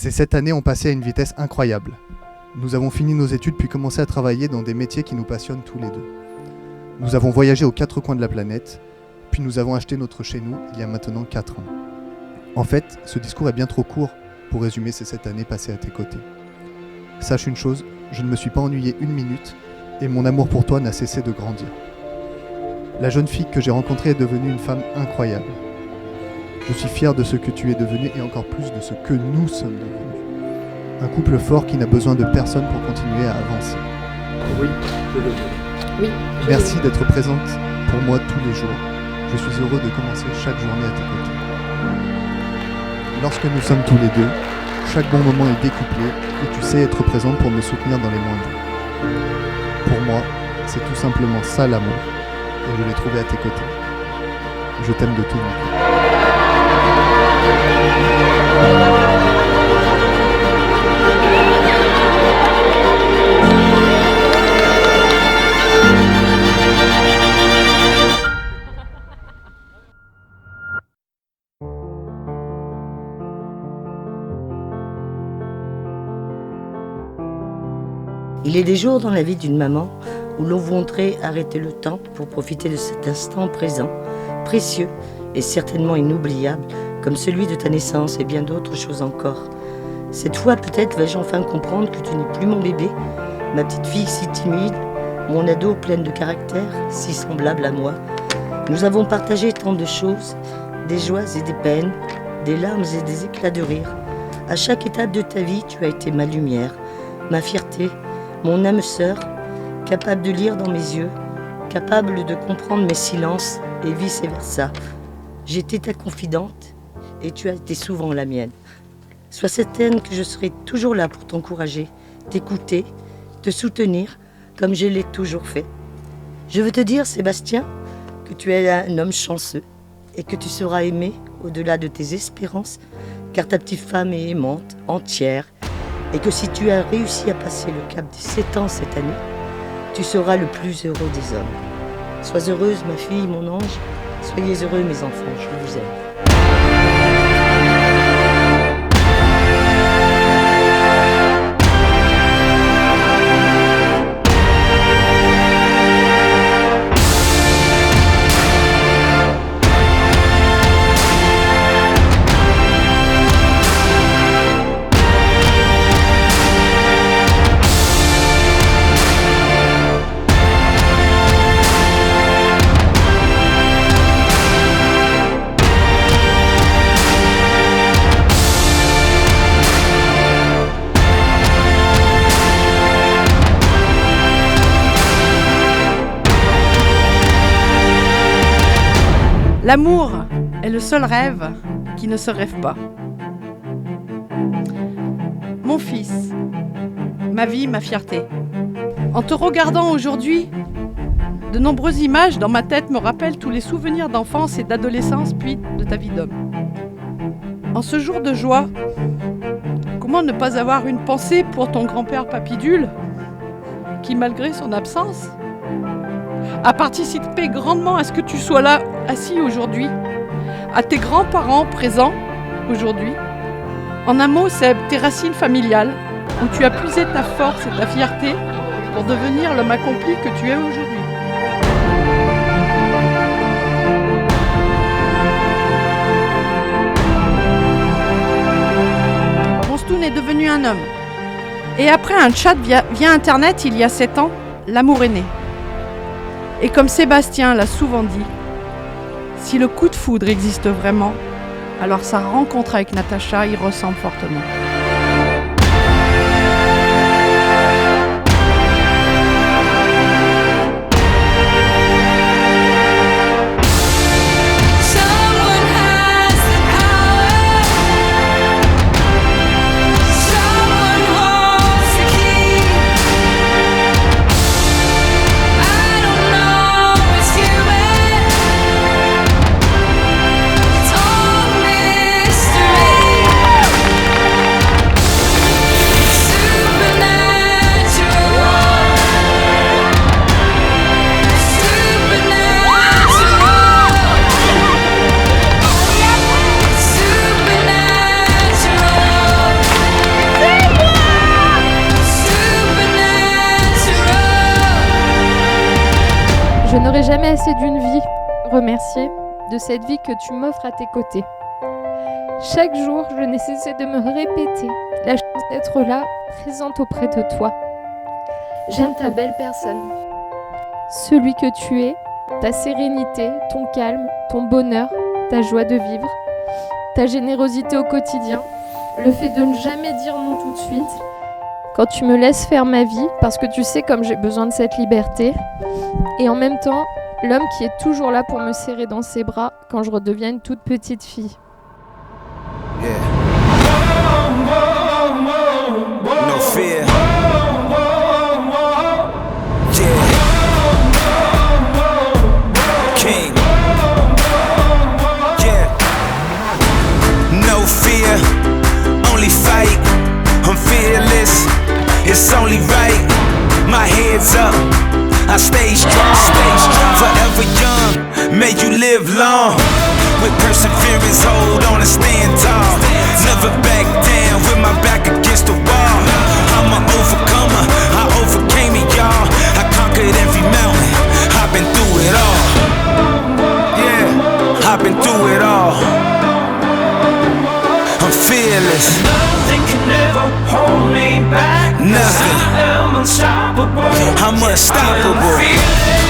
Ces 7 années ont passé à une vitesse incroyable. Nous avons fini nos études puis commencé à travailler dans des métiers qui nous passionnent tous les deux. Nous avons voyagé aux 4 coins de la planète, puis nous avons acheté notre chez nous il y a maintenant 4 ans. En fait, ce discours est bien trop court pour résumer ces 7 années passées à tes côtés. Sache une chose, je ne me suis pas ennuyé une minute et mon amour pour toi n'a cessé de grandir. La jeune fille que j'ai rencontrée est devenue une femme incroyable. Je suis fier de ce que tu es devenu et encore plus de ce que nous sommes devenus. Un couple fort qui n'a besoin de personne pour continuer à avancer. Oui, je le veux. Oui. Merci d'être présente pour moi tous les jours. Je suis heureux de commencer chaque journée à tes côtés. Lorsque nous sommes tous les deux, chaque bon moment est décuplé et tu sais être présente pour me soutenir dans les moindres. Pour moi, c'est tout simplement ça l'amour et je l'ai trouvé à tes côtés. Je t'aime de tout mon cœur. Il est des jours dans la vie d'une maman où l'on voudrait arrêter le temps pour profiter de cet instant présent, précieux et certainement inoubliable, comme celui de ta naissance et bien d'autres choses encore. Cette fois, peut-être vais-je enfin comprendre que tu n'es plus mon bébé, ma petite fille si timide, mon ado pleine de caractère, si semblable à moi. Nous avons partagé tant de choses, des joies et des peines, des larmes et des éclats de rire. À chaque étape de ta vie, tu as été ma lumière, ma fierté, mon âme sœur, capable de lire dans mes yeux, capable de comprendre mes silences et vice-versa. J'étais ta confidente et tu as été souvent la mienne. Sois certaine que je serai toujours là pour t'encourager, t'écouter, te soutenir comme je l'ai toujours fait. Je veux te dire, Sébastien, que tu es un homme chanceux et que tu seras aimé au-delà de tes espérances, car ta petite femme est aimante, entière, et que si tu as réussi à passer le cap des 7 ans cette année, tu seras le plus heureux des hommes. Sois heureuse, ma fille, mon ange. Soyez heureux, mes enfants, je vous aime. L'amour est le seul rêve qui ne se rêve pas. Mon fils, ma vie, ma fierté. En te regardant aujourd'hui, de nombreuses images dans ma tête me rappellent tous les souvenirs d'enfance et d'adolescence, puis de ta vie d'homme. En ce jour de joie, comment ne pas avoir une pensée pour ton grand-père Papidule, qui, malgré son absence, a participé grandement à ce que tu sois là, assis aujourd'hui, à tes grands-parents présents aujourd'hui. En un mot, c'est tes racines familiales, où tu as puisé ta force et ta fierté pour devenir l'homme accompli que tu es aujourd'hui. Monstoun est devenu un homme. Et après un chat via Internet, il y a 7 ans, l'amour est né. Et comme Sébastien l'a souvent dit, si le coup de foudre existe vraiment, alors sa rencontre avec Natacha y ressemble fortement. Je n'aurai jamais assez d'une vie remerciée de cette vie que tu m'offres à tes côtés. Chaque jour, je n'ai cessé de me répéter la chance d'être là, présente auprès de toi. J'aime ta belle personne. Celui que tu es, ta sérénité, ton calme, ton bonheur, ta joie de vivre, ta générosité au quotidien, le fait de ne jamais dire non tout de suite, quand tu me laisses faire ma vie, parce que tu sais comme j'ai besoin de cette liberté, et en même temps, l'homme qui est toujours là pour me serrer dans ses bras quand je redeviens une toute petite fille. Yeah. No fear. Yeah. King. Yeah. No fear. Only fight. I'm fearless. It's only right. My head's up. I stay strong. Forever young. May you live long. With perseverance, hold on and stand tall. Never back down with my back against the wall. I'm an overcomer, I overcame it, y'all. I conquered every mountain, I've been through it all. Yeah, I've been through it all. I'm fearless. Nothing can ever hold me back. Nothing. I am unstoppable. I'm unstoppable. I'm fearless.